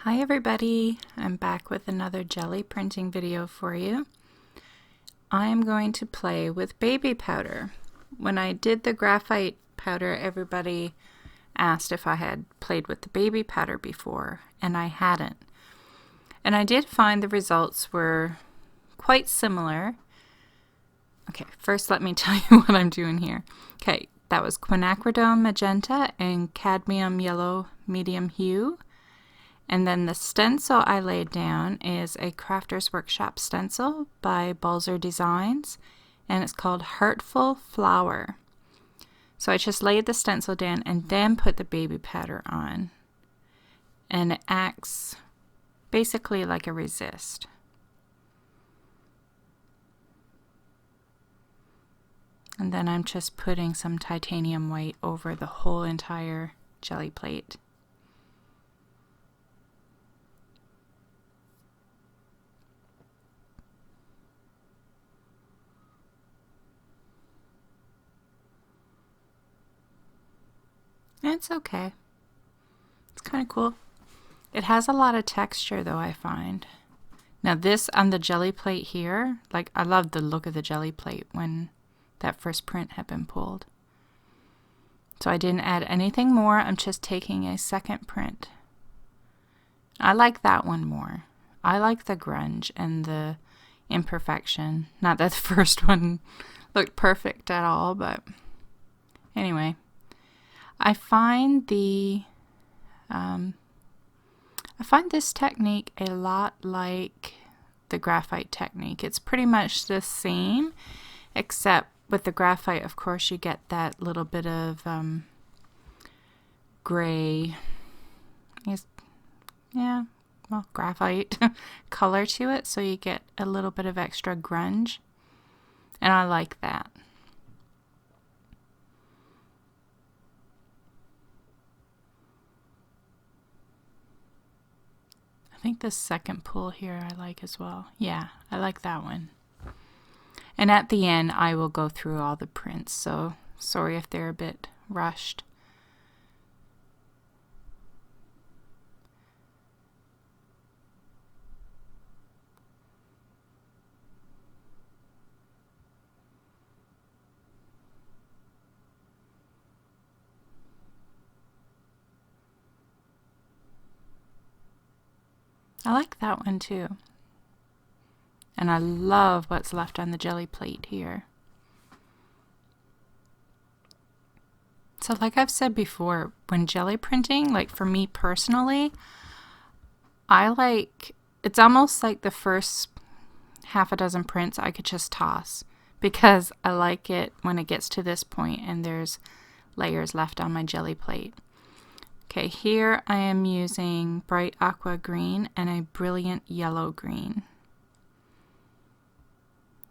Hi everybody, I'm back with another jelly printing video for you. I am going to play with baby powder. When I did the graphite powder, everybody asked if I had played with the baby powder before, and I hadn't. And I did find the results were quite similar. Okay, first let me tell you what I'm doing here. Okay, that was quinacridone magenta and cadmium yellow medium hue. And then the stencil I laid down is a Crafter's Workshop stencil by Balzer Designs, and it's called Heartful Flower. So I just laid the stencil down and then put the baby powder on. And it acts basically like a resist. And then I'm just putting some titanium white over the whole entire jelly plate. It's okay. It's kind of cool. It has a lot of texture though, I find. Now this on the jelly plate here, like I love the look of the jelly plate when that first print had been pulled. So I didn't add anything more. I'm just taking a second print. I like that one more. I like the grunge and the imperfection. Not that the first one looked perfect at all, but anyway. I find this technique a lot like the graphite technique. It's pretty much the same, except with the graphite, of course, you get that little bit of gray, graphite color to it, so you get a little bit of extra grunge, and I like that. I think the second pull here I like as well. Yeah, I like that one. And at the end, I will go through all the prints, so sorry if they're a bit rushed. I like that one too. And I love what's left on the jelly plate here. So like I've said before, when jelly printing, like for me personally, it's almost like the first half a dozen prints I could just toss, because I like it when it gets to this point and there's layers left on my jelly plate. Okay, here I am using bright aqua green and a brilliant yellow green.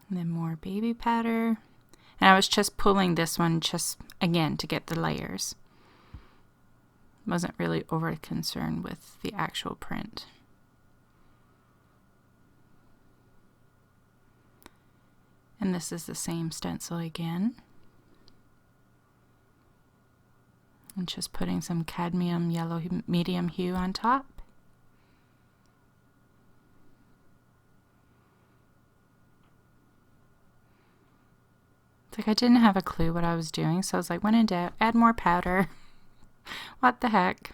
And then more baby powder. And I was just pulling this one just again to get the layers. Wasn't really over concerned with the actual print. And this is the same stencil again. And just putting some cadmium yellow medium hue on top. It's like I didn't have a clue what I was doing, so I was like, when in doubt, add more powder. What the heck?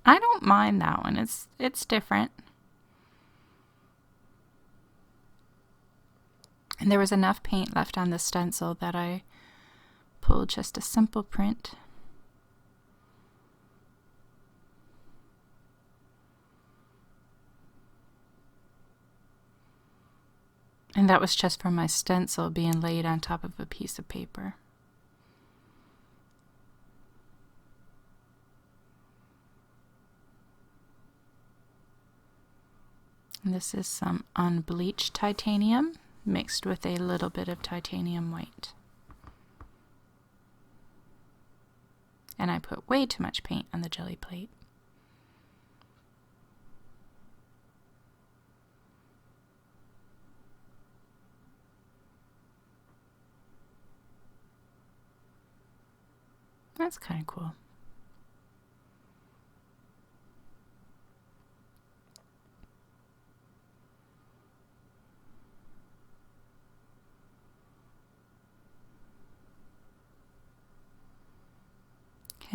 I don't mind that one. It's different. And there was enough paint left on the stencil that I pulled just a simple print. And that was just from my stencil being laid on top of a piece of paper. And this is some unbleached titanium mixed with a little bit of titanium white. And I put way too much paint on the jelly plate. That's kind of cool.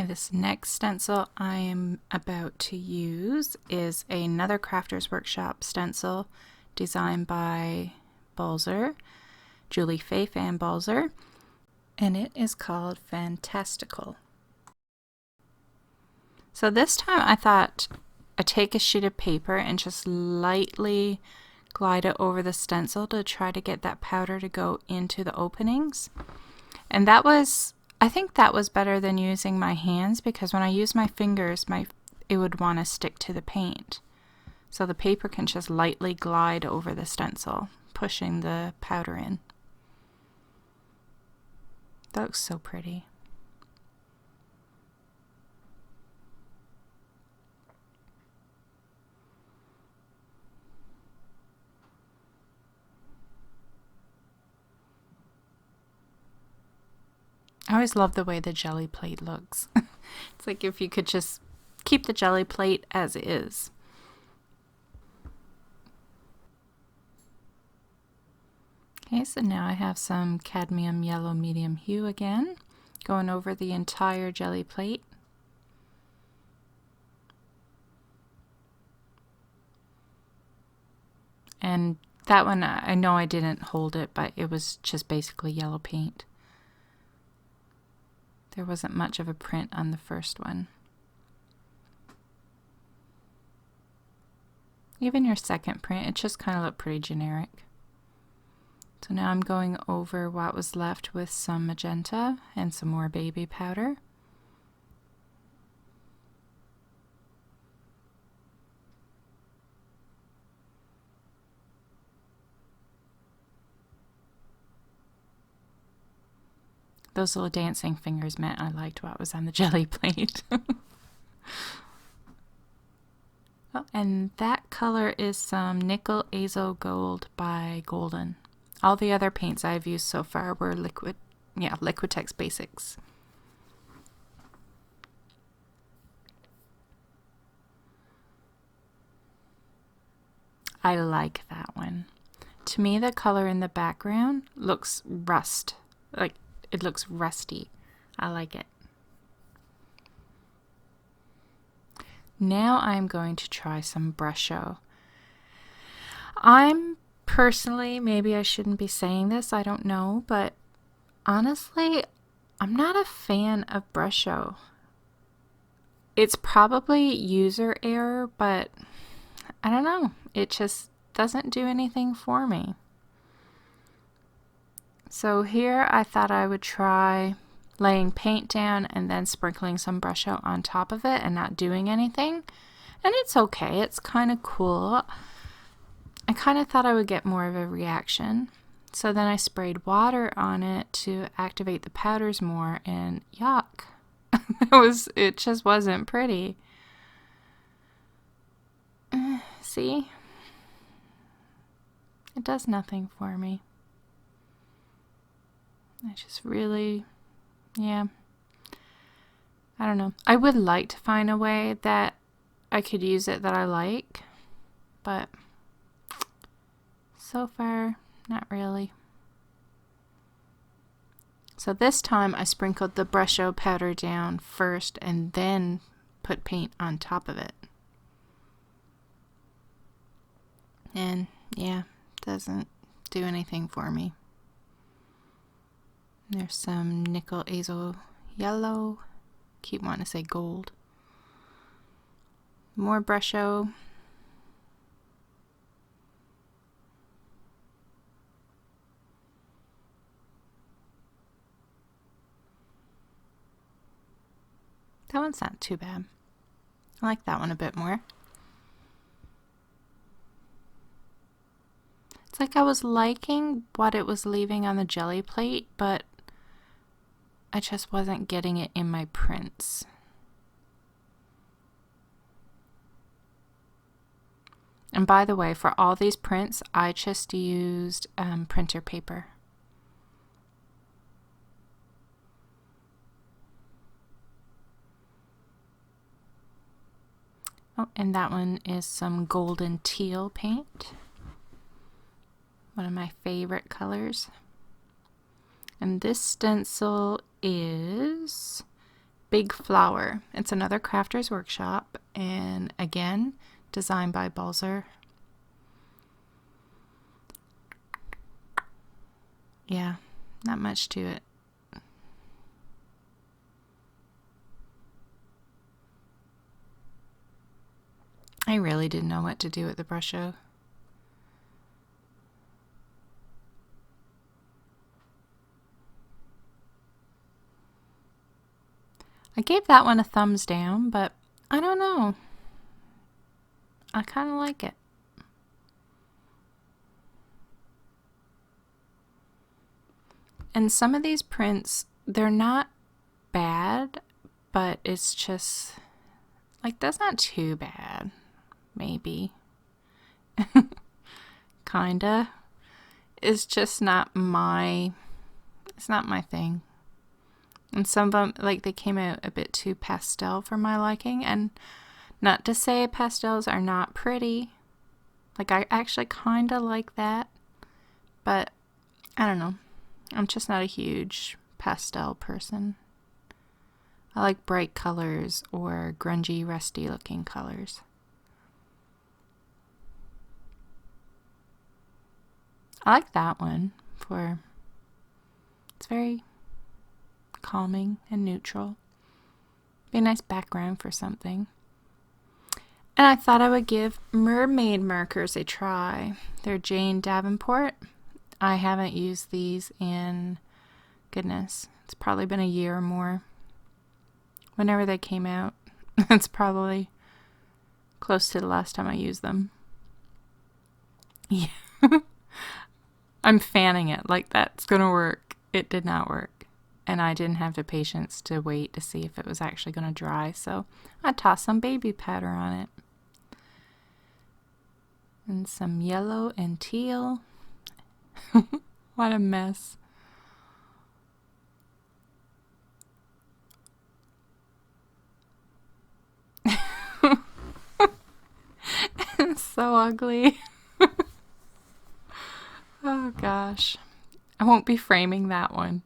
Okay, this next stencil I am about to use is another Crafters Workshop stencil designed by Balzer, Julie Faye Fan Balzer, and it is called Fantastical. So this time I thought I'd take a sheet of paper and just lightly glide it over the stencil to try to get that powder to go into the openings. And I think that was better than using my hands, because when I use my fingers, it would want to stick to the paint. So the paper can just lightly glide over the stencil, pushing the powder in. That looks so pretty. I always love the way the jelly plate looks. It's like if you could just keep the jelly plate as is. Okay, so now I have some cadmium yellow medium hue again, going over the entire jelly plate. And that one, I know I didn't hold it, but it was just basically yellow paint. There wasn't much of a print on the first one. Even your second print, it just kind of looked pretty generic. So now I'm going over what was left with some magenta and some more baby powder. Those little dancing fingers meant I liked what was on the jelly plate. Oh, and that color is some Nickel Azo Gold by Golden. All the other paints I've used so far were Liquitex Basics. I like that one. To me, the color in the background looks rust. Like, it looks rusty. I like it. Now I'm going to try some Brusho. I'm personally, maybe I shouldn't be saying this, I don't know, but honestly, I'm not a fan of Brusho. It's probably user error, but I don't know. It just doesn't do anything for me. So here I thought I would try laying paint down and then sprinkling some Brusho on top of it and not doing anything. And it's okay, it's kind of cool. I kind of thought I would get more of a reaction. So then I sprayed water on it to activate the powders more, and yuck. It just wasn't pretty. See? It does nothing for me. I just really, yeah. I don't know. I would like to find a way that I could use it that I like, but so far, not really. So this time I sprinkled the Brusho powder down first and then put paint on top of it. And yeah, doesn't do anything for me. There's some Nickel Azo yellow. Keep wanting to say gold. More Brusho. That one's not too bad. I like that one a bit more. It's like I was liking what it was leaving on the jelly plate, but I just wasn't getting it in my prints. And by the way, for all these prints, I just used printer paper. Oh, and that one is some golden teal paint. One of my favorite colors. And this stencil is Big Flower. It's another Crafter's Workshop, and again, designed by Balzer. Yeah, not much to it. I really didn't know what to do with the Brusho. I gave that one a thumbs down, but I don't know. I kind of like it. And some of these prints, they're not bad, but it's just like, that's not too bad. Maybe. Kinda. It's just not my, it's not my thing. And some of them, like, they came out a bit too pastel for my liking. And not to say pastels are not pretty. Like, I actually kind of like that. But, I don't know. I'm just not a huge pastel person. I like bright colors or grungy, rusty looking colors. I like that one for, it's very calming and neutral. Be a nice background for something. And I thought I would give Mermaid Markers a try. They're Jane Davenport. I haven't used these in, goodness, it's probably been a year or more. Whenever they came out, it's probably close to the last time I used them. Yeah. I'm fanning it like that's gonna work. It did not work. And I didn't have the patience to wait to see if it was actually gonna dry, so I tossed some baby powder on it. And some yellow and teal. What a mess. It's so ugly. Oh gosh. I won't be framing that one.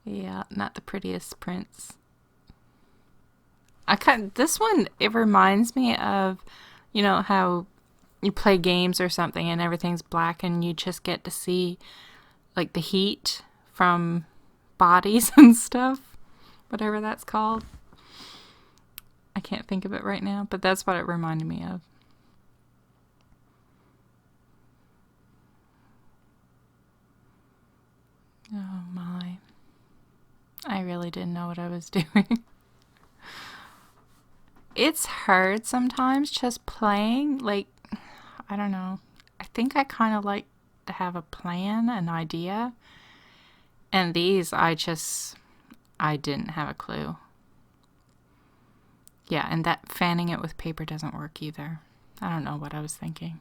Yeah, not the prettiest prints. This one, it reminds me of, you know, how you play games or something and everything's black and you just get to see like the heat from bodies and stuff, whatever that's called. I can't think of it right now, but that's what it reminded me of. Oh my. I really didn't know what I was doing. It's hard sometimes just playing. Like, I don't know. I think I kind of like to have a plan, an idea. And these, I didn't have a clue. Yeah, and that fanning it with paper doesn't work either. I don't know what I was thinking.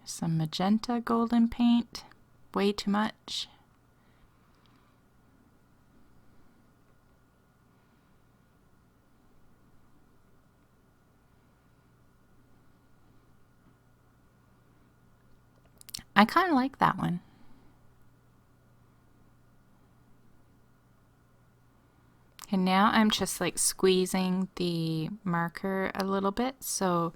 Some magenta golden paint. Way too much. I kind of like that one. And now I'm just like squeezing the marker a little bit so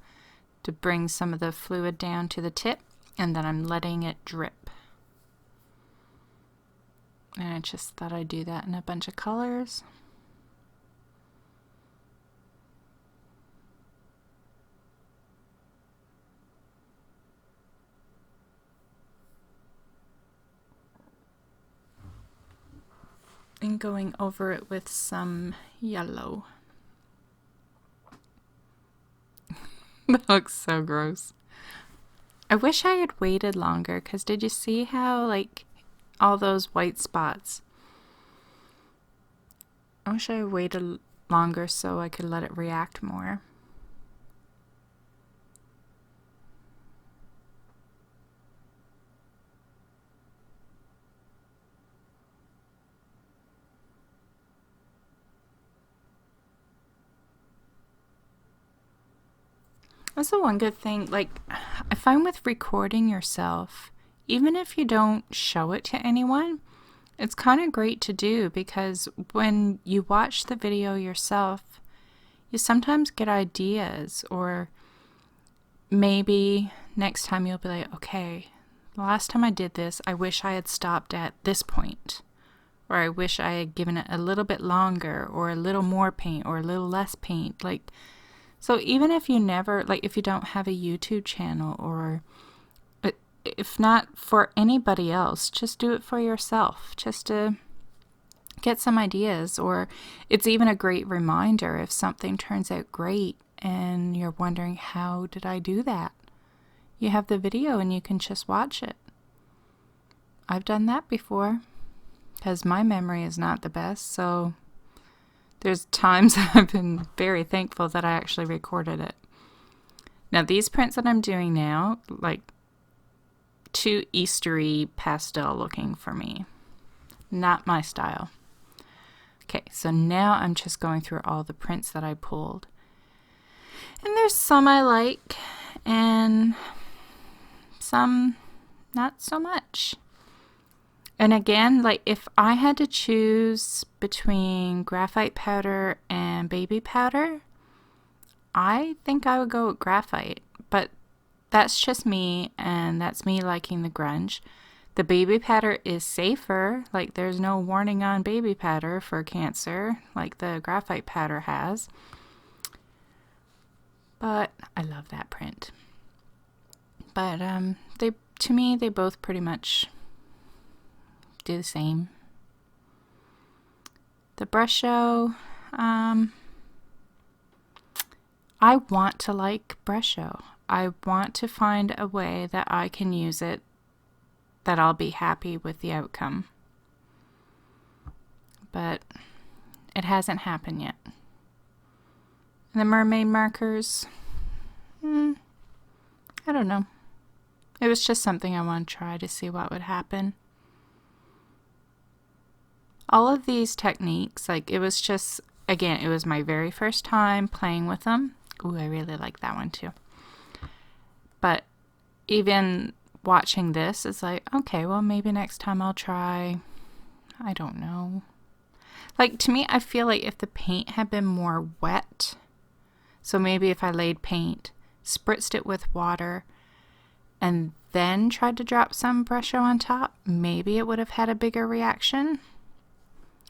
to bring some of the fluid down to the tip, and then I'm letting it drip. And I just thought I'd do that in a bunch of colors. And going over it with some yellow. That looks so gross. I wish I had waited longer, because did you see how, like, all those white spots? I wish I had waited longer so I could let it react more. That's the one good thing, like, I find with recording yourself, even if you don't show it to anyone, it's kind of great to do, because when you watch the video yourself, you sometimes get ideas, or maybe next time you'll be like, okay, the last time I did this, I wish I had stopped at this point, or I wish I had given it a little bit longer, or a little more paint, or a little less paint. Like, so even if you never, like, if you don't have a YouTube channel, or if not for anybody else, just do it for yourself, just to get some ideas. Or it's even a great reminder if something turns out great and you're wondering, how did I do that? You have the video and you can just watch it. I've done that before, because my memory is not the best, so there's times I've been very thankful that I actually recorded it. Now these prints that I'm doing now, like, too Eastery pastel looking for me. Not my style. Okay, so now I'm just going through all the prints that I pulled. And there's some I like, and some not so much. And again, like, if I had to choose between graphite powder and baby powder, I think I would go with graphite. But that's just me, and that's me liking the grunge. The baby powder is safer. Like, there's no warning on baby powder for cancer like the graphite powder has. But I love that print. But to me, they both pretty much do the same. The Brusho, I want to like Brusho. I want to find a way that I can use it that I'll be happy with the outcome. But it hasn't happened yet. And the Mermaid Markers, I don't know. It was just something I want to try to see what would happen. All of these techniques, like, it was just, again, it was my very first time playing with them. Ooh, I really like that one too. But even watching this, it's like, okay, well, maybe next time I'll try, I don't know. Like, to me, I feel like if the paint had been more wet, so maybe if I laid paint, spritzed it with water, and then tried to drop some Brusho on top, maybe it would have had a bigger reaction.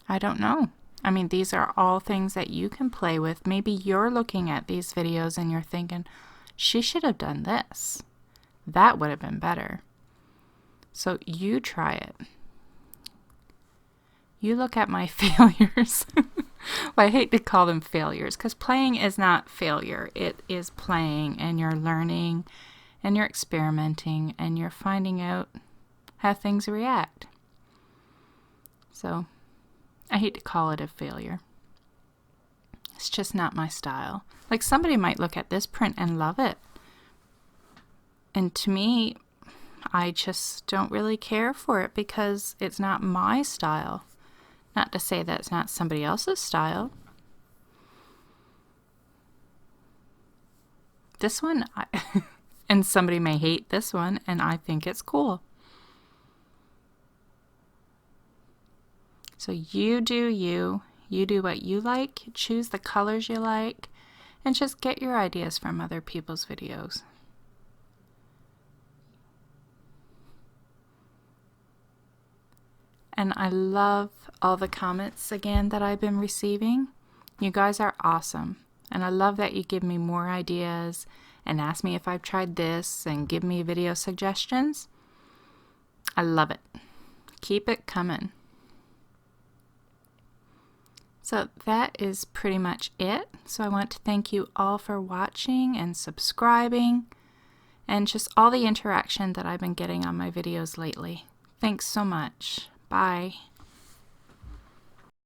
I don't know. I mean, these are all things that you can play with. Maybe you're looking at these videos and you're thinking, she should have done this. That would have been better. So you try it. You look at my failures. Well, I hate to call them failures, because playing is not failure. It is playing, and you're learning, and you're experimenting, and you're finding out how things react. So I hate to call it a failure. It's just not my style. Like, somebody might look at this print and love it. And to me, I just don't really care for it because it's not my style. Not to say that's not somebody else's style. This one, and somebody may hate this one, and I think it's cool. So you do you. You do what you like. Choose the colors you like. And just get your ideas from other people's videos. And I love all the comments again that I've been receiving. You guys are awesome. And I love that you give me more ideas and ask me if I've tried this and give me video suggestions. I love it. Keep it coming. So that is pretty much it. So I want to thank you all for watching and subscribing and just all the interaction that I've been getting on my videos lately. Thanks so much. Bye.